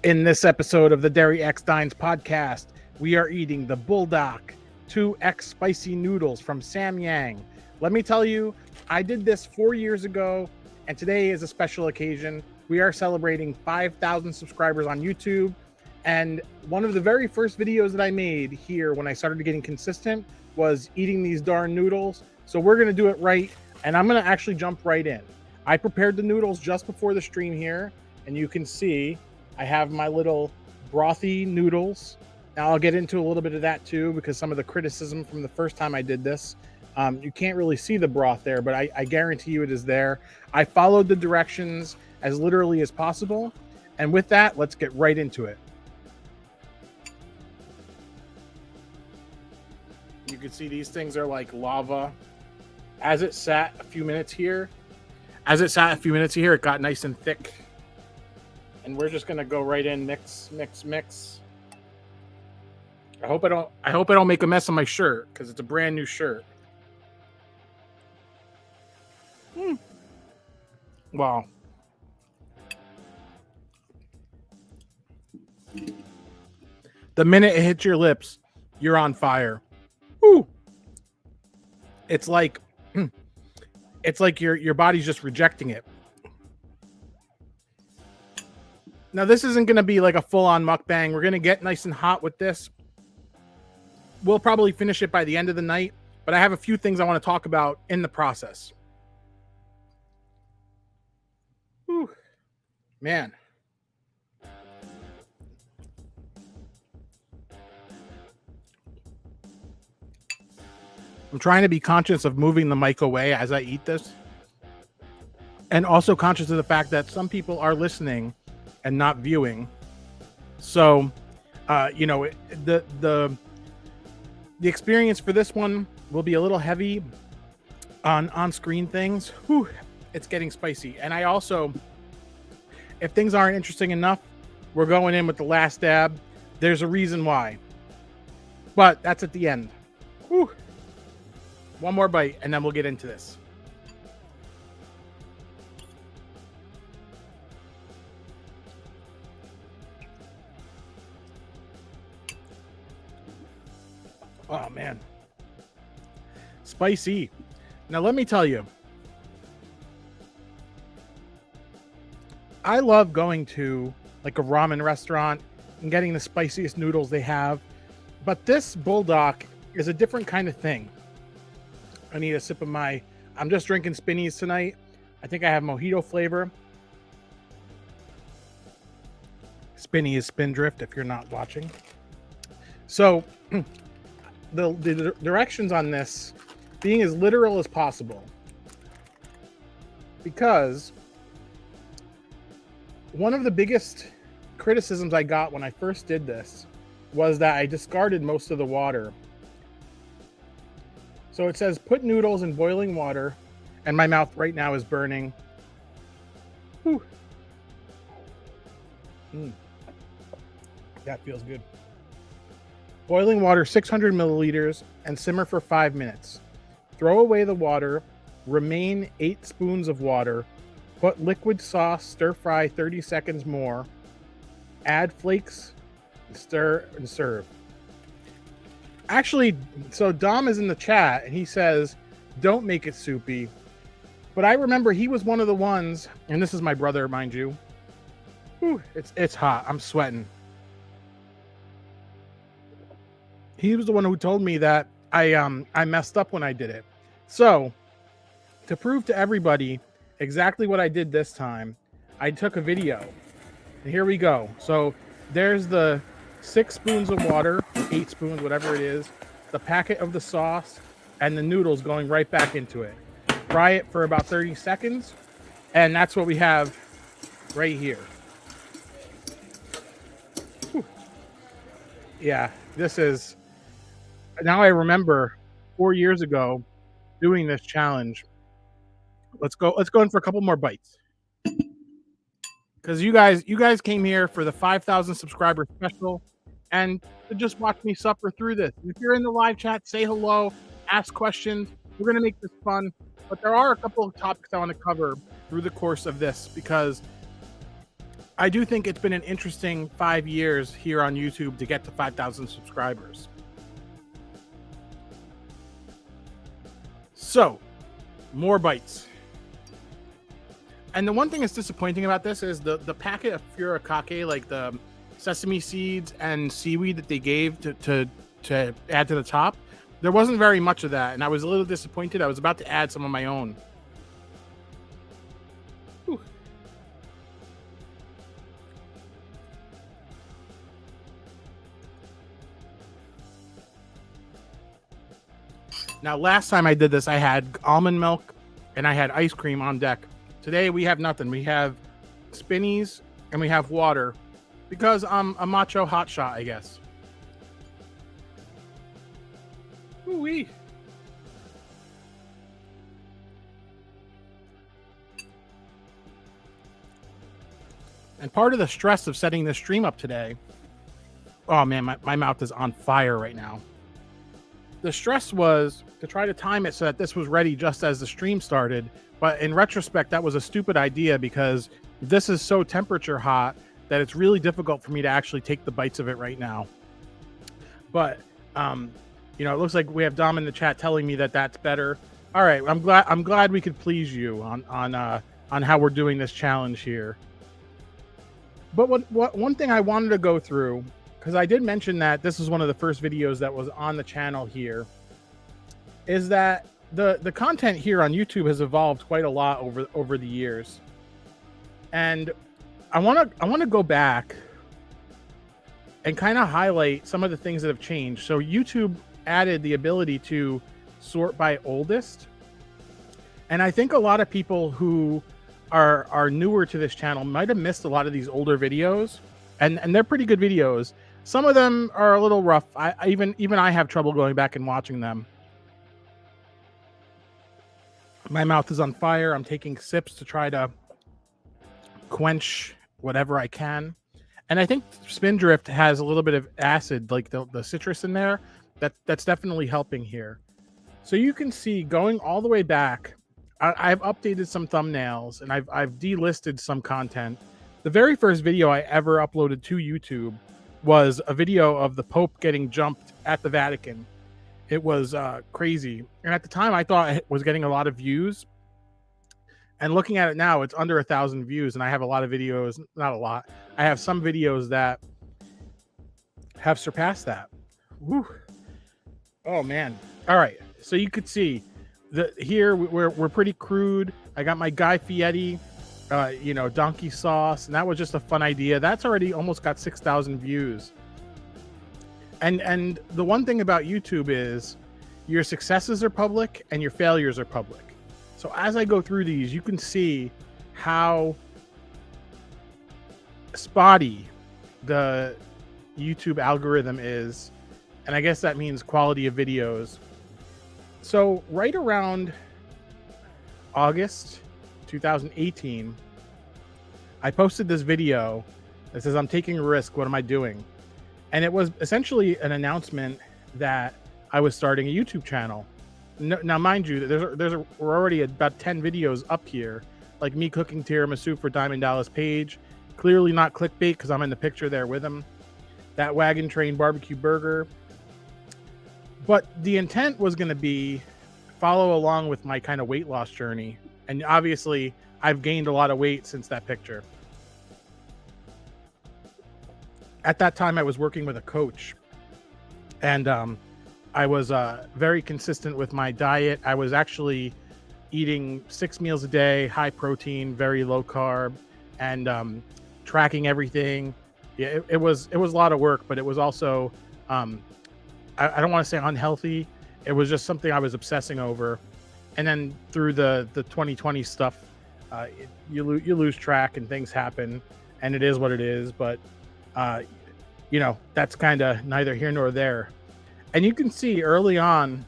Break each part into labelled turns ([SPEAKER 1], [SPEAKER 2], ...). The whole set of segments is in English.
[SPEAKER 1] In this episode of the derryX Dines podcast, we are eating the Buldak 2X Spicy Noodles from Sam Yang. Let me tell you, I did this 4 years ago, and today is a special occasion. We are celebrating 5,000 subscribers on YouTube, and one of the very first videos that I made here when I started getting consistent was eating these darn noodles. So we're going to do it right, and I'm going to actually jump right in. I prepared the noodles just before the stream here, and you can see I have my little brothy noodles. Now I'll get into a little bit of that too, because some of the criticism from the first time I did this, you can't really see the broth there, but I guarantee you it is there. I followed the directions as literally as possible. And with that, let's get right into it. You can see these things are like lava. As it sat a few minutes here, it got nice and thick. And we're just gonna go right in, mix. I hope I don't make a mess on my shirt because it's a brand new shirt. Wow. The minute it hits your lips, you're on fire. Woo! It's like your body's just rejecting it. Now, this isn't going to be like a full-on mukbang. We're going to get nice and hot with this. We'll probably finish it by the end of the night, but I have a few things I want to talk about in the process. Whew. Man. I'm trying to be conscious of moving the mic away as I eat this. And also conscious of the fact that some people are listening and not viewing. So, the experience for this one will be a little heavy on screen things. Whew, it's getting spicy. And I also, if things aren't interesting enough, we're going in with the last dab. There's a reason why. But that's at the end. Whew. One more bite and then we'll get into this. Oh, man. Spicy. Now, let me tell you. I love going to like a ramen restaurant and getting the spiciest noodles they have. But this Buldak is a different kind of thing. I need a sip of I'm just drinking Spinnies tonight. I think I have mojito flavor. Spinny is Spindrift if you're not watching. So... The directions on this being as literal as possible, because one of the biggest criticisms I got when I first did this was that I discarded most of the water. So it says put noodles in boiling water, and my mouth right now is burning. Whew. That feels good. Boiling water 600 milliliters and simmer for 5 minutes. Throw away the water, remain 8 spoons of water, put liquid sauce, stir fry 30 seconds more, add flakes, stir, and serve. Actually, so Dom is in the chat and he says, don't make it soupy. But I remember he was one of the ones, and this is my brother, mind you. Whew, it's hot. I'm sweating. He was the one who told me that I messed up when I did it. So, to prove to everybody exactly what I did this time, I took a video. And here we go. So, there's the 6 spoons of water, 8 spoons, whatever it is, the packet of the sauce, and the noodles going right back into it. Fry it for about 30 seconds, and that's what we have right here. Whew. Yeah, this is... Now I remember 4 years ago doing this challenge. Let's go in for a couple more bites. Because you guys came here for the 5,000 subscriber special and to just watch me suffer through this. If you're in the live chat, say hello, ask questions. We're going to make this fun. But there are a couple of topics I want to cover through the course of this because I do think it's been an interesting 5 years here on YouTube to get to 5,000 subscribers. So, more bites. And the one thing that's disappointing about this is the packet of furikake, like the sesame seeds and seaweed that they gave to add to the top, there wasn't very much of that, and I was a little disappointed. I was about to add some of my own. Whew. Now, last time I did this, I had almond milk and I had ice cream on deck. Today, we have nothing. We have spinnies and we have water because I'm a macho hotshot, I guess. Ooh-wee. And part of the stress of setting this stream up today, oh man, my mouth is on fire right now. The stress was to try to time it so that this was ready just as the stream started. But in retrospect, that was a stupid idea because this is so temperature hot that it's really difficult for me to actually take the bites of it right now. But, you know, it looks like we have Dom in the chat telling me that that's better. All right, I'm glad we could please you on how we're doing this challenge here. But one thing I wanted to go through, because I did mention that this is one of the first videos that was on the channel here, is that the content here on YouTube has evolved quite a lot over the years. And I want to go back and kind of highlight some of the things that have changed. So YouTube added the ability to sort by oldest. And I think a lot of people who are newer to this channel might have missed a lot of these older videos, and they're pretty good videos. Some of them are a little rough. Even I have trouble going back and watching them. My mouth is on fire. I'm taking sips to try to quench whatever I can. And I think Spindrift has a little bit of acid, like the citrus in there. That's definitely helping here. So you can see going all the way back, I've updated some thumbnails and I've delisted some content. The very first video I ever uploaded to YouTube was a video of the Pope getting jumped at the Vatican. It was crazy. And at the time, I thought it was getting a lot of views. And looking at it now, it's under 1,000 views. And I have a lot of videos, not a lot. I have some videos that have surpassed that. Whew. Oh, man. All right. So you could see here we're pretty crude. I got my Guy Fieri, you know, donkey sauce. And that was just a fun idea. That's already almost got 6,000 views. And the one thing about YouTube is your successes are public and your failures are public. So as I go through these, you can see how spotty the YouTube algorithm is. And I guess that means quality of videos. So right around August 2018, I posted this video that says, "I'm taking a risk. What am I doing?" And it was essentially an announcement that I was starting a YouTube channel. Now, mind you, we're already about 10 videos up here, like me cooking tiramisu for Diamond Dallas Page. Clearly not clickbait because I'm in the picture there with him. That Wagon Train barbecue burger. But the intent was going to be follow along with my kind of weight loss journey. And obviously, I've gained a lot of weight since that picture. At that time, I was working with a coach, and I was very consistent with my diet. I was actually eating 6 meals a day, high protein, very low carb, and tracking everything. Yeah, it was a lot of work, but it was also I don't want to say unhealthy. It was just something I was obsessing over. And then through the 2020 stuff, you lose track and things happen, and it is what it is. But you know, that's kind of neither here nor there. And you can see early on,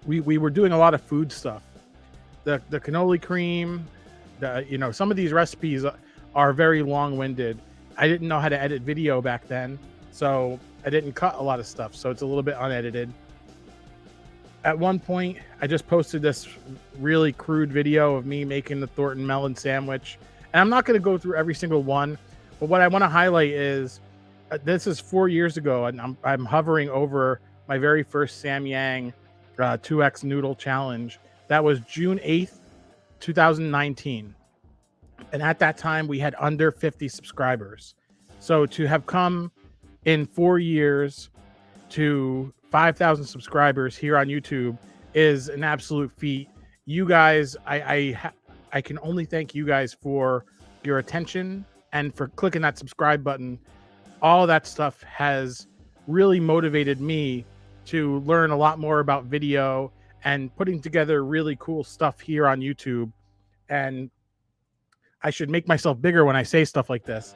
[SPEAKER 1] we were doing a lot of food stuff. The cannoli cream, you know, some of these recipes are very long-winded. I didn't know how to edit video back then, so I didn't cut a lot of stuff. So it's a little bit unedited. At one point, I just posted this really crude video of me making the Thornton melon sandwich. And I'm not going to go through every single one. But what I want to highlight is this is 4 years ago, and I'm hovering over my very first Samyang 2X Noodle Challenge. That was June 8th, 2019. And at that time, we had under 50 subscribers. So to have come in 4 years to 5,000 subscribers here on YouTube is an absolute feat. You guys, I can only thank you guys for your attention and for clicking that subscribe button. All that stuff has really motivated me to learn a lot more about video and putting together really cool stuff here on YouTube. And I should make myself bigger when I say stuff like this.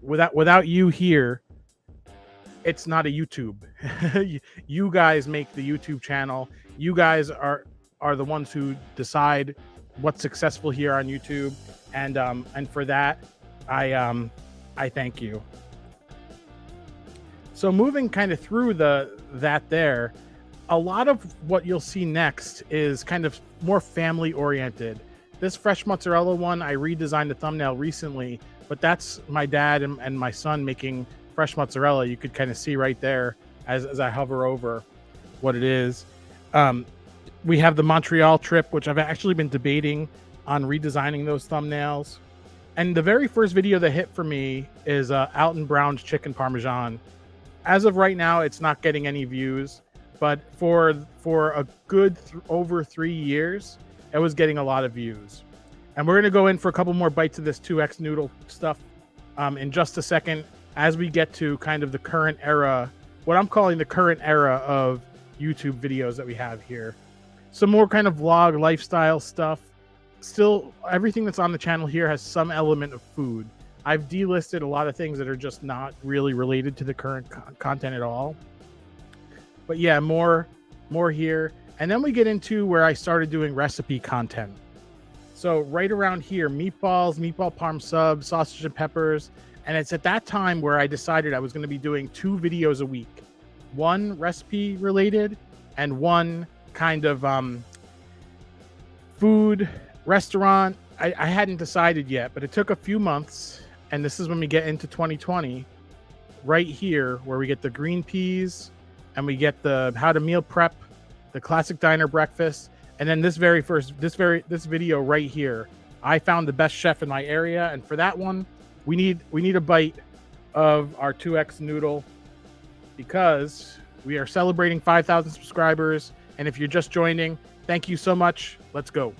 [SPEAKER 1] Without you here, it's not a YouTube. You guys make the YouTube channel. You guys are the ones who decide what's successful here on YouTube, and for that, I thank you. So moving kind of through there, a lot of what you'll see next is kind of more family oriented. This fresh mozzarella one, I redesigned the thumbnail recently, but that's my dad and my son making fresh mozzarella. You could kind of see right there as I hover over what it is. We have the Montreal trip, which I've actually been debating on redesigning those thumbnails. And the very first video that hit for me is Alton Brown's chicken parmesan. As of right now, it's not getting any views, but for a good over 3 years, it was getting a lot of views. And we're going to go in for a couple more bites of this 2X noodle stuff in just a second, as we get to kind of the current era, what I'm calling the current era of YouTube videos that we have here. Some more kind of vlog lifestyle stuff. Still, everything that's on the channel here has some element of food. I've delisted a lot of things that are just not really related to the current content at all. But yeah, more here. And then we get into where I started doing recipe content. So right around here, meatballs, meatball parm subs, sausage and peppers. And it's at that time where I decided I was going to be doing 2 videos a week. One recipe related and one kind of food, restaurant. I hadn't decided yet, but it took a few months. And this is when we get into 2020, right here, where we get the green peas and we get the how to meal prep, the classic diner breakfast. And then this video right here, I found the best chef in my area. And for that one, we need a bite of our 2X noodle, because we are celebrating 5,000 subscribers. And if you're just joining, thank you so much. Let's go.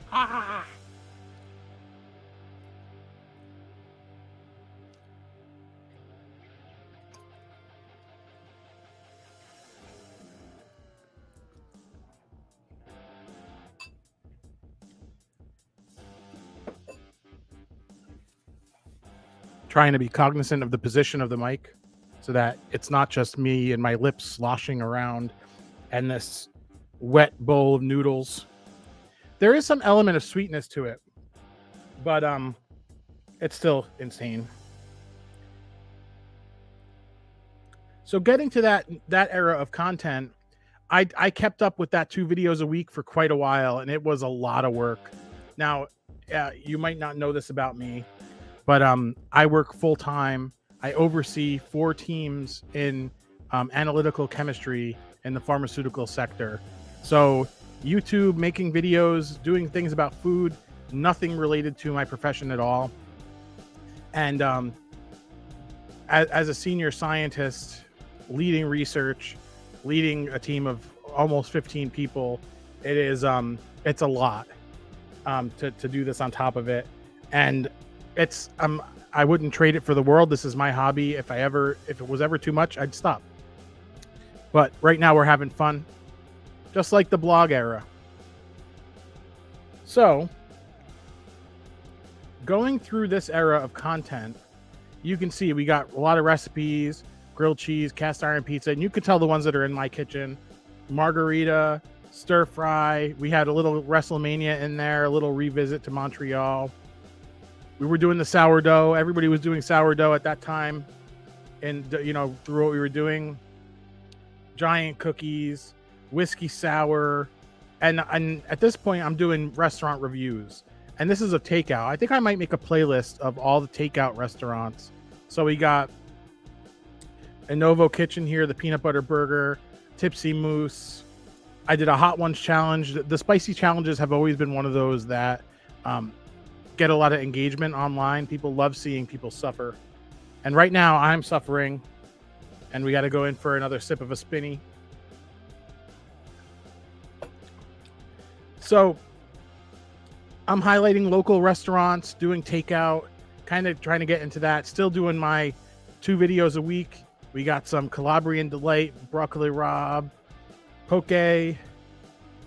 [SPEAKER 1] Ah. Trying to be cognizant of the position of the mic so that it's not just me and my lips sloshing around and this wet bowl of noodles. There is some element of sweetness to it, but it's still insane. So getting to that era of content, I kept up with that 2 videos a week for quite a while, and it was a lot of work. Now, you might not know this about me, but I work full-time. I oversee 4 teams in analytical chemistry in the pharmaceutical sector. So YouTube, making videos, doing things about food, nothing related to my profession at all. And as a senior scientist, leading research, leading a team of almost 15 people, it is it's a lot to do this on top of it. And it's I wouldn't trade it for the world. This is my hobby. If it was ever too much, I'd stop. But right now we're having fun, just like the blog era. So going through this era of content, you can see we got a lot of recipes, grilled cheese, cast iron pizza, and you can tell the ones that are in my kitchen. Margarita, stir fry. We had a little WrestleMania in there, a little revisit to Montreal. We were doing the sourdough. Everybody was doing sourdough at that time, and through what we were doing, giant cookies, whiskey sour, and at this point I'm doing restaurant reviews. and this is a takeout. I think I might make a playlist of all the takeout restaurants. So we got Novo Kitchen here, the peanut butter burger, Tipsy Moose. I did a hot ones challenge. The spicy challenges have always been one of those that get a lot of engagement online. People love seeing people suffer. And right now I'm suffering, and we got to go in for another sip of a spinny. So I'm highlighting local restaurants, doing takeout, kind of trying to get into that. Still doing my 2 videos a week. We got some Calabrian Delight, Broccoli Rob, Poke.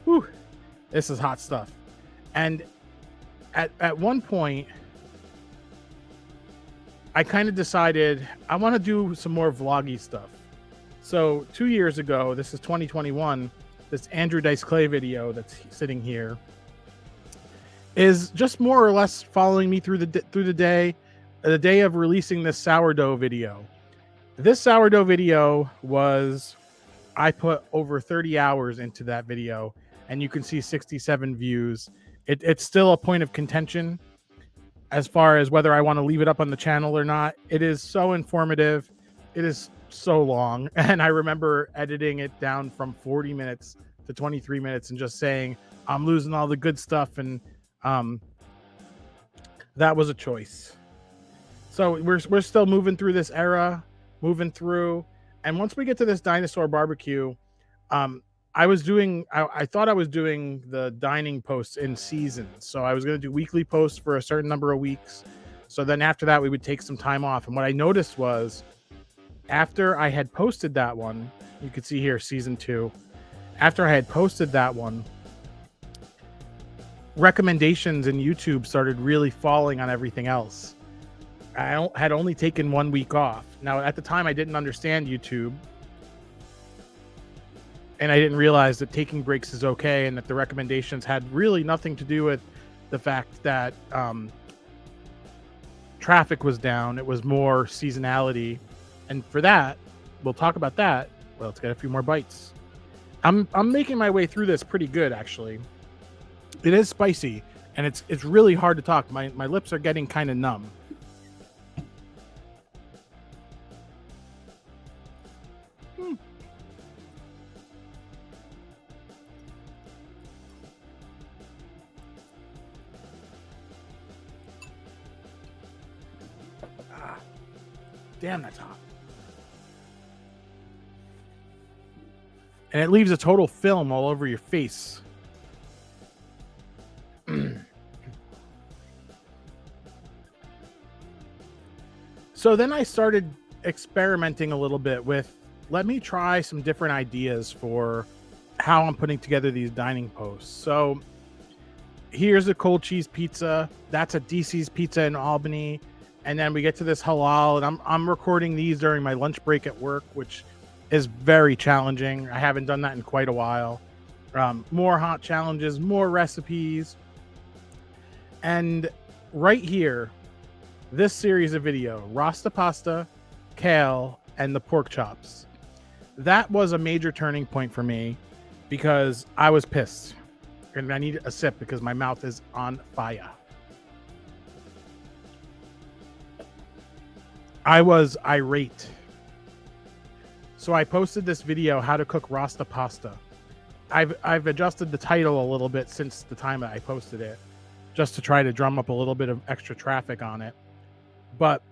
[SPEAKER 1] Whew, this is hot stuff. And at one point, I kind of decided I want to do some more vloggy stuff. So 2 years ago, this is 2021, this Andrew Dice Clay video that's sitting here is just more or less following me through the day of releasing this sourdough video. This sourdough video was, I put over 30 hours into that video, and you can see 67 views. It's still a point of contention as far as whether I want to leave it up on the channel or not. It is so informative. It is so long. And I remember editing it down from 40 minutes to 23 minutes and just saying, I'm losing all the good stuff. And that was a choice. So we're still moving through this era, moving through. And once we get to this dinosaur barbecue, I thought I was doing the dining posts in seasons. So I was going to do weekly posts for a certain number of weeks. So then after that, we would take some time off. And what I noticed was after I had posted that one, you could see here, season 2, after I had posted that one, recommendations in YouTube started really falling on everything else. I had only taken 1 week off. Now, at the time, I didn't understand YouTube. And I didn't realize that taking breaks is okay, and that the recommendations had really nothing to do with the fact that traffic was down. It was more seasonality. And for that, we'll talk about that. Well, let's get a few more bites. I'm making my way through this pretty good, actually. It is spicy, and it's really hard to talk. My lips are getting kind of numb. Damn, that's hot. And it leaves a total film all over your face. So then I started experimenting a little bit with, let me try some different ideas for how I'm putting together these dining posts. So here's a cold cheese pizza. That's a DC's Pizza in Albany. And then we get to this halal, and I'm recording these during my lunch break at work, which is very challenging. I haven't done that in quite a while. More hot challenges, more recipes. And right here, this series of video, Rasta Pasta, Kale, and the pork chops. That was a major turning point for me because I was pissed. And I need a sip because my mouth is on fire. I was irate. So I posted this video, how to cook Rasta pasta. I've adjusted the title a little bit since the time that I posted it, just to try to drum up a little bit of extra traffic on it. But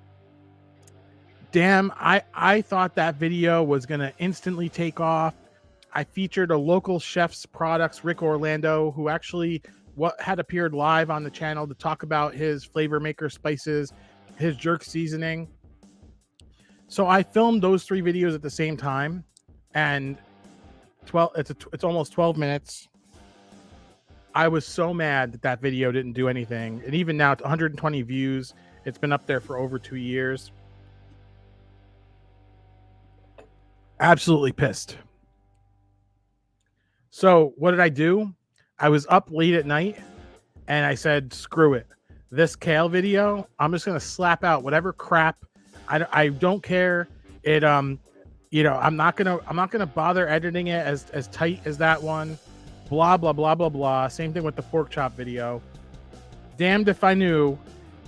[SPEAKER 1] damn, I thought that video was going to instantly take off. I featured a local chef's products, Rick Orlando, who actually had appeared live on the channel to talk about his flavor maker spices, his jerk seasoning. So I filmed those 3 videos at the same time, and it's almost 12 minutes. I was so mad that video didn't do anything. And even now, it's 120 views. It's been up there for over 2 years. Absolutely pissed. So what did I do? I was up late at night, and I said, screw it. This kale video, I'm just going to slap out whatever crap. I don't care. It you know, I'm not gonna bother editing it as tight as that one. Blah blah blah blah blah. Same thing with the pork chop video. damned if I knew.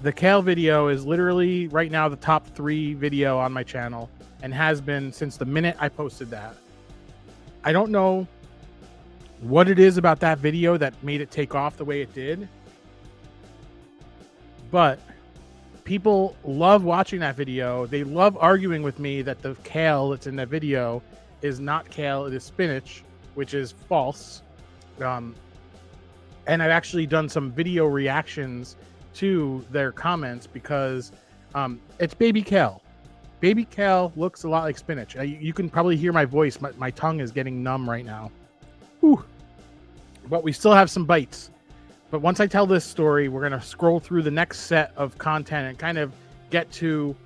[SPEAKER 1] The kale video is literally right now the top 3 video on my channel and has been since the minute I posted that. I don't know what it is about that video that made it take off the way it did, but people love watching that video. They love arguing with me that the kale that's in that video is not kale, it is spinach, which is false. And I've actually done some video reactions to their comments because it's baby kale. Baby kale looks a lot like spinach. You can probably hear my voice. My tongue is getting numb right now. Whew. But we still have some bites. But once I tell this story, we're going to scroll through the next set of content and kind of get to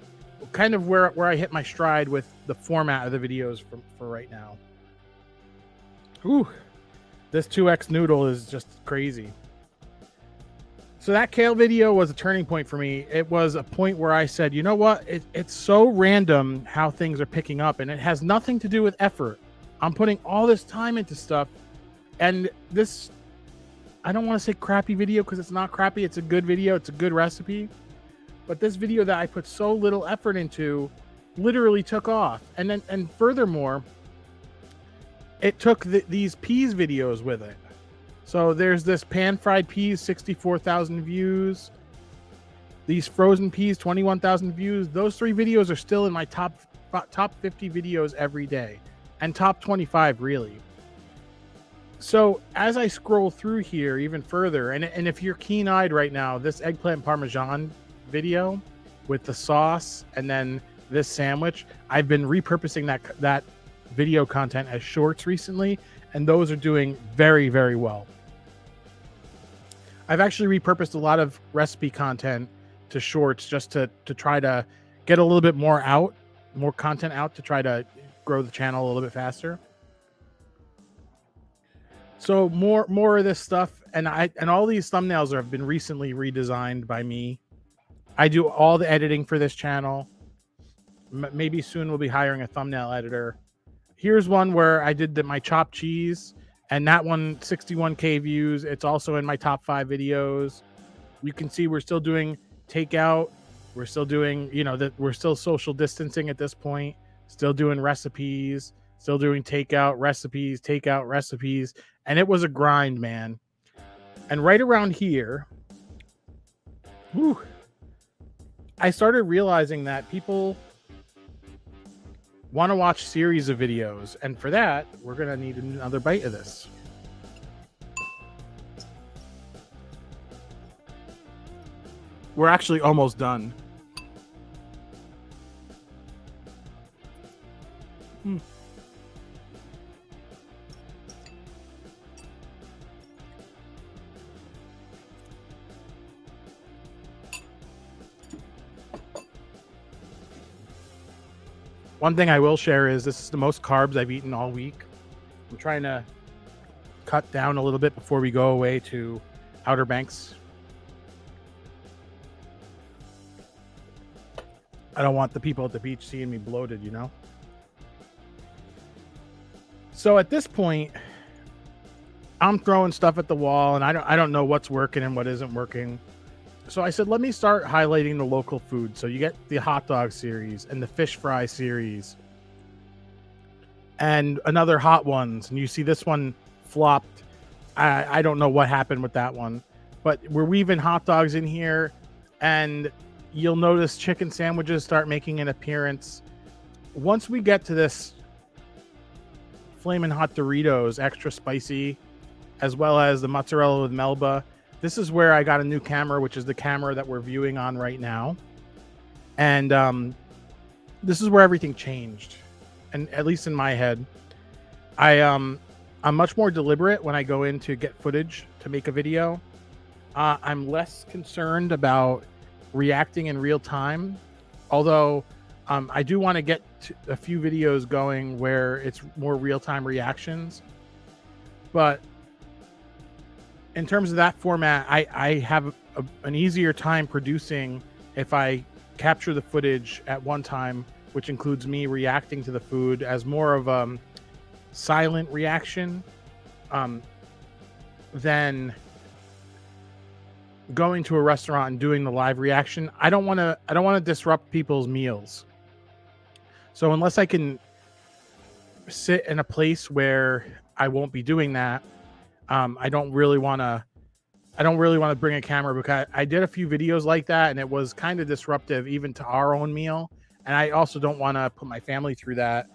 [SPEAKER 1] kind of where I hit my stride with the format of the videos for right now. Ooh, this 2X noodle is just crazy. So that kale video was a turning point for me. It was a point where I said, you know what? It's so random how things are picking up, and it has nothing to do with effort. I'm putting all this time into stuff, and this, I don't want to say crappy video because it's not crappy. It's a good video. It's a good recipe. But this video that I put so little effort into literally took off. And furthermore, it took these peas videos with it. So there's this pan-fried peas, 64,000 views. These frozen peas, 21,000 views. Those 3 videos are still in my top 50 videos every day. And top 25, really. So as I scroll through here even further, and if you're keen-eyed right now, this eggplant parmesan video with the sauce and then this sandwich, I've been repurposing that video content as shorts recently, and those are doing very, very well. I've actually repurposed a lot of recipe content to shorts just to try to get a little bit more content out to try to grow the channel a little bit faster. So more of this stuff, and all these thumbnails have been recently redesigned by me. I do all the editing for this channel. Maybe soon we'll be hiring a thumbnail editor. Here's one where I did my chopped cheese, and that one 61K views. It's also in my top 5 videos. You can see we're still doing takeout. We're still doing, we're still social distancing at this point. Still doing recipes. Still doing takeout recipes. And it was a grind, man. And right around here, whew, I started realizing that people want to watch series of videos. And for that, we're going to need another bite of this. We're actually almost done. One thing I will share is this is the most carbs I've eaten all week. I'm trying to cut down a little bit before we go away to Outer Banks. I don't want the people at the beach seeing me bloated, So at this point, I'm throwing stuff at the wall, and I don't know what's working and what isn't working. So I said, let me start highlighting the local food. So you get the hot dog series and the fish fry series and another hot ones. And you see this one flopped. I don't know what happened with that one, but we're weaving hot dogs in here, and you'll notice chicken sandwiches start making an appearance. Once we get to this Flamin' Hot Doritos, extra spicy, as well as the mozzarella with Melba, this is where I got a new camera, which is the camera that we're viewing on right now. And this is where everything changed. And at least in my head, I'm much more deliberate when I go in to get footage to make a video. I'm less concerned about reacting in real time. Although I do want to get a few videos going where it's more real-time reactions. But in terms of that format, I have an easier time producing if I capture the footage at one time, which includes me reacting to the food as more of a silent reaction than going to a restaurant and doing the live reaction, I don't want to disrupt people's meals. So unless I can sit in a place where I won't be doing that, I don't really want to bring a camera, because I did a few videos like that and it was kind of disruptive even to our own meal. And I also don't want to put my family through that.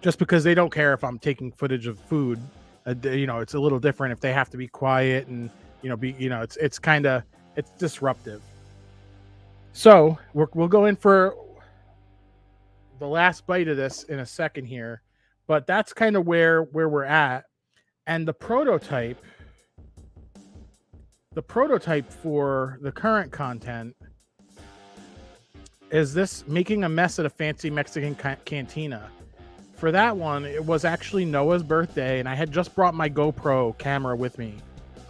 [SPEAKER 1] Just because they don't care if I'm taking footage of food. It's a little different if they have to be quiet and, it's disruptive. So we'll go in for the last bite of this in a second here, but that's kind of where we're at. And the prototype for the current content is this making a mess at a fancy Mexican cantina. For that one, it was actually Noah's birthday, and I had just brought my GoPro camera with me.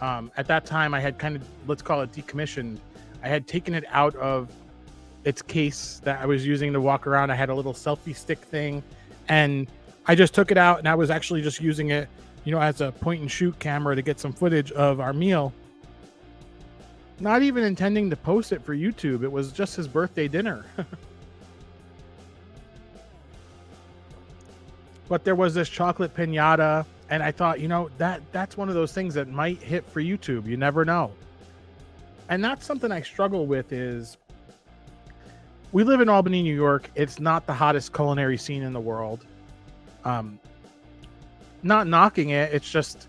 [SPEAKER 1] At that time, I had kind of, let's call it, decommissioned. I had taken it out of its case that I was using to walk around. I had a little selfie stick thing, and I just took it out, and I was actually just using it, as a point and shoot camera to get some footage of our meal. Not even intending to post it for YouTube. It was just his birthday dinner. But there was this chocolate piñata, and I thought, that's one of those things that might hit for YouTube. You never know. And that's something I struggle with. Is we live in Albany, New York. It's not the hottest culinary scene in the world. Not knocking it. It's just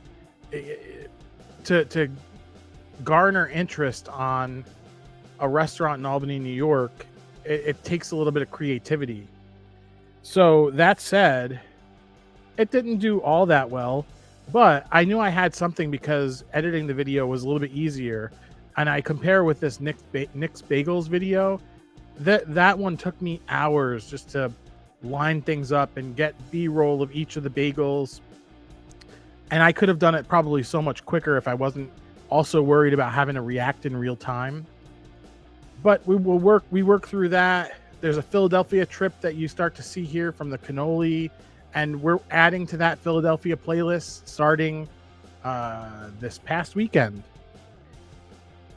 [SPEAKER 1] to garner interest on a restaurant in Albany, New York, it takes a little bit of creativity. So that said, it didn't do all that well, but I knew I had something because editing the video was a little bit easier. And I compare with this Nick's Bagels video, that one took me hours just to line things up and get B-roll of each of the bagels. And I could have done it probably so much quicker if I wasn't also worried about having to react in real time. But we work through that. There's a Philadelphia trip that you start to see here from the cannoli, and we're adding to that Philadelphia playlist starting this past weekend.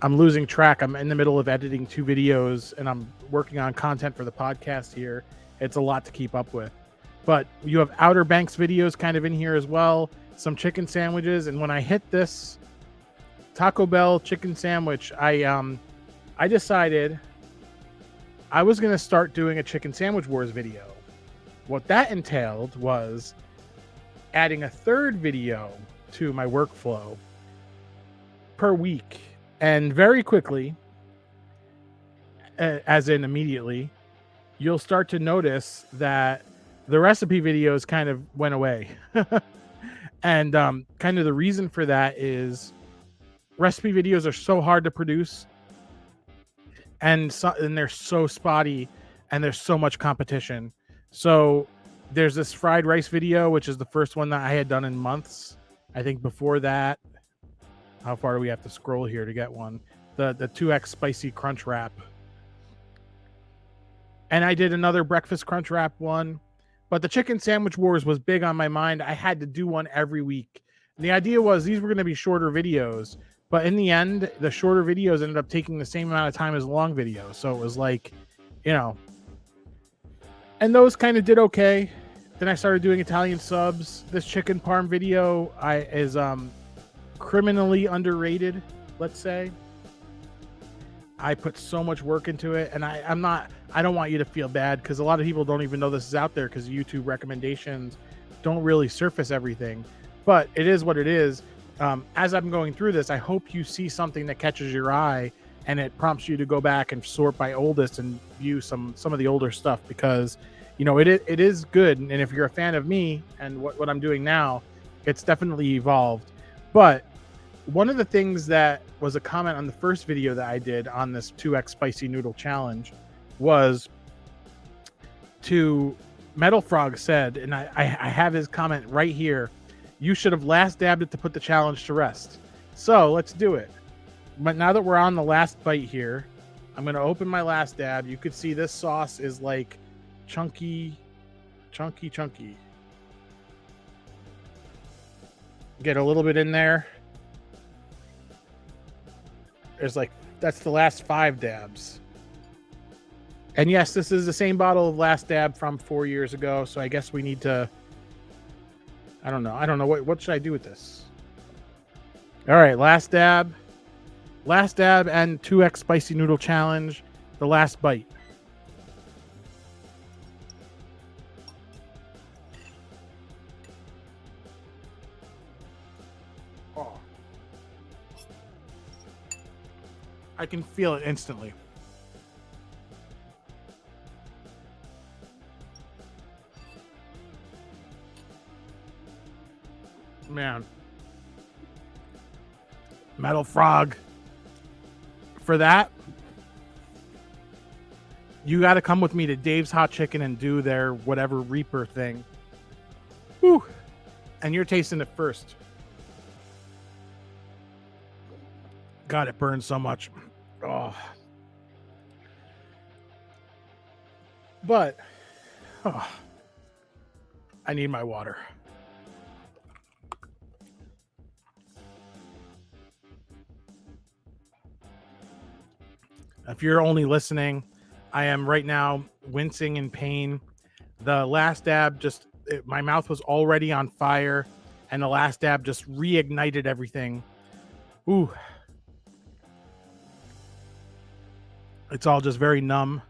[SPEAKER 1] I'm losing track. I'm in the middle of editing 2 videos, and I'm working on content for the podcast here. It's a lot to keep up with. But you have Outer Banks videos kind of in here as well, some chicken sandwiches, and when I hit this Taco Bell chicken sandwich, I decided I was going to start doing a Chicken Sandwich Wars video. What that entailed was adding a 3rd video to my workflow per week. And very quickly, as in immediately, you'll start to notice that the recipe videos kind of went away. And kind of the reason for that is recipe videos are so hard to produce, and they're so spotty, and there's so much competition. So there's this fried rice video, which is the first one that I had done in months. I think before that, how far do we have to scroll here to get one? The 2X spicy crunch wrap. And I did another breakfast crunch wrap one. But the Chicken Sandwich Wars was big on my mind. I had to do one every week. And the idea was these were going to be shorter videos. But in the end, the shorter videos ended up taking the same amount of time as long videos. So it was like, and those kind of did okay. Then I started doing Italian subs. This chicken parm video is criminally underrated, let's say. I put so much work into it, and I don't want you to feel bad, because a lot of people don't even know this is out there because YouTube recommendations don't really surface everything. But it is what it is. As I'm going through this, I hope you see something that catches your eye and it prompts you to go back and sort by oldest and view some of the older stuff, because it is good. And if you're a fan of me and what I'm doing now, it's definitely evolved. But one of the things that was a comment on the first video that I did on this 2X Spicy Noodle Challenge was to Metal Frog said, and I have his comment right here, you should have last dabbed it to put the challenge to rest. So let's do it. But now that we're on the last bite here, I'm going to open my last dab. You could see this sauce is like chunky. Get a little bit in there. There's like, that's the last 5 dabs. And yes, this is the same bottle of last dab from 4 years ago. So I guess we need to, I don't know. What should I do with this? All right, last dab and 2X Spicy Noodle Challenge. The last bite. Oh. I can feel it instantly. Man. Metal Frog. For that, you got to come with me to Dave's Hot Chicken and do their whatever Reaper thing. Whew. And you're tasting it first. God, it burns so much. Oh. But, oh, I need my water. If you're only listening, I am right now wincing in pain. The last dab my mouth was already on fire, and the last dab just reignited everything. Ooh. It's all just very numb.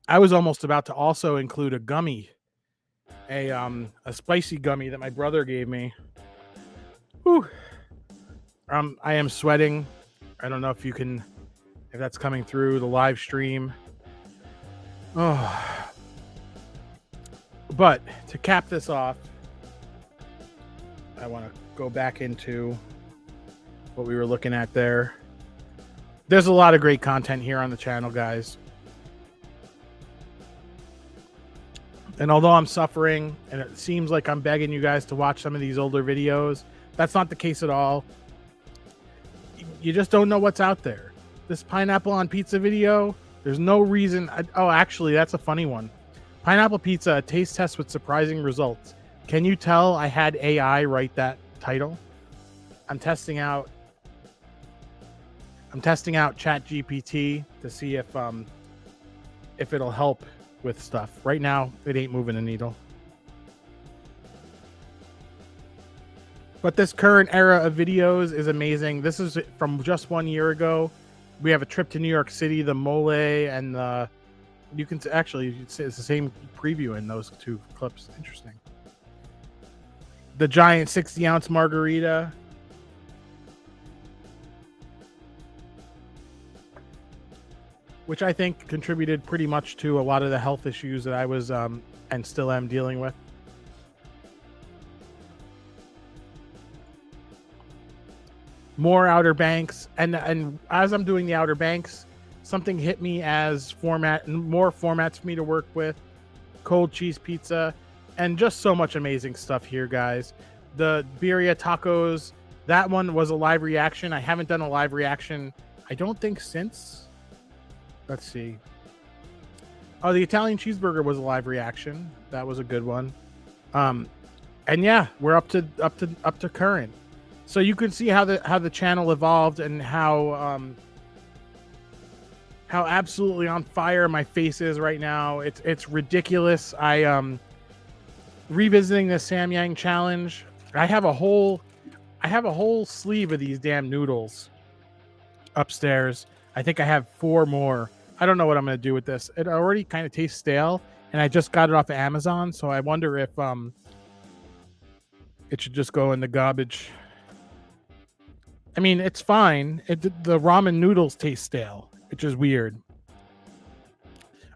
[SPEAKER 1] I was almost about to also include a gummy, a spicy gummy that my brother gave me. Ooh. I am sweating. I don't know if that's coming through the live stream. Oh. But to cap this off, I want to go back into what we were looking at there. There's a lot of great content here on the channel, guys. And although I'm suffering and it seems like I'm begging you guys to watch some of these older videos, that's not the case at all. You just don't know what's out there. This pineapple on pizza video, there's no reason. Actually, that's a funny one. Pineapple pizza, a taste test with surprising results. Can you tell I had AI write that title? I'm testing out ChatGPT to see if it'll help with stuff. Right now, it ain't moving a needle. But this current era of videos is amazing. This is from just 1 year ago. We have a trip to New York City, the mole, and you can actually it's the same preview in those 2 clips. Interesting. The giant 60-ounce margarita. Which I think contributed pretty much to a lot of the health issues that I was and still am dealing with. More Outer Banks, and as I'm doing the Outer Banks, something hit me as more formats for me to work with. Cold cheese pizza, and just so much amazing stuff here, guys. The birria tacos, that one was a live reaction. I haven't done a live reaction, I don't think, since. Let's see. Oh, the Italian cheeseburger was a live reaction. That was a good one. And yeah, we're up to current. So you can see how the channel evolved and how absolutely on fire my face is right now. It's ridiculous. I revisiting the Samyang challenge. I have a whole sleeve of these damn noodles upstairs. I think I have 4 more. I don't know what I'm going to do with this. It already kind of tastes stale, and I just got it off of Amazon, so I wonder if it should just go in the garbage. I mean, it's fine. The ramen noodles taste stale, which is weird.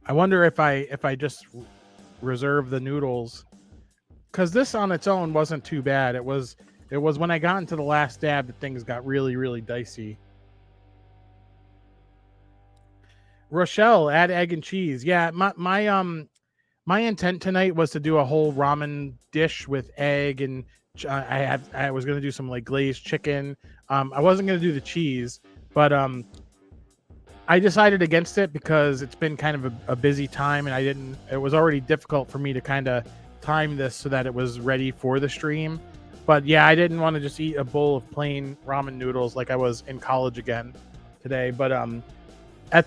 [SPEAKER 1] I wonder if I just reserve the noodles, because this on its own wasn't too bad. It was when I got into the last dab that things got really, really dicey. Rochelle, add egg and cheese. Yeah, my intent tonight was to do a whole ramen dish with egg, and I was gonna do some like glazed chicken. I wasn't gonna do the cheese, but I decided against it because it's been kind of a busy time, and it was already difficult for me to kind of time this so that it was ready for the stream. But yeah, I didn't want to just eat a bowl of plain ramen noodles like I was in college again today. But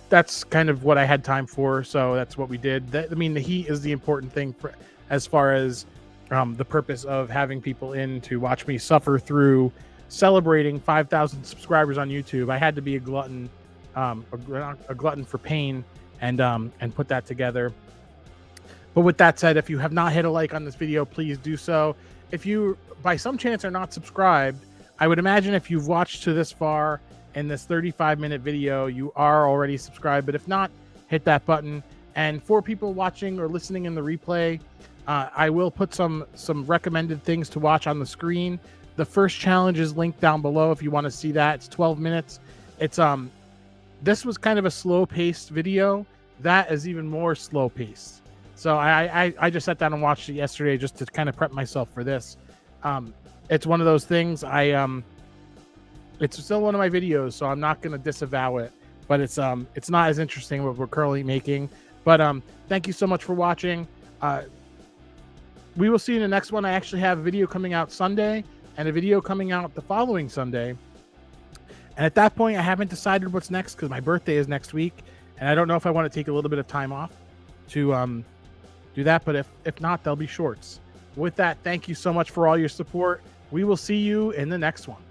[SPEAKER 1] that's kind of what I had time for, so that's what we did. I mean, the heat is the important thing for as far as the purpose of having people in to watch me suffer through celebrating 5,000 subscribers on YouTube. I had to be a glutton, a glutton for pain, and put that together. But with that said, if you have not hit a like on this video, please do so. If you, by some chance, are not subscribed, I would imagine if you've watched to this far in this 35-minute video, you are already subscribed. But if not, hit that button. And for people watching or listening in the replay, I will put some recommended things to watch on the screen. The first challenge is linked down below if you want to see that. It's 12 minutes. It's this was kind of a slow-paced video. That is even more slow-paced. So I just sat down and watched it yesterday just to kind of prep myself for this. It's one of those things. It's still one of my videos, so I'm not going to disavow it. But it's not as interesting what we're currently making. But thank you so much for watching. We will see you in the next one. I actually have a video coming out Sunday and a video coming out the following Sunday. And at that point, I haven't decided what's next because my birthday is next week, and I don't know if I want to take a little bit of time off to do that. But if not, they'll be shorts. With that, thank you so much for all your support. We will see you in the next one.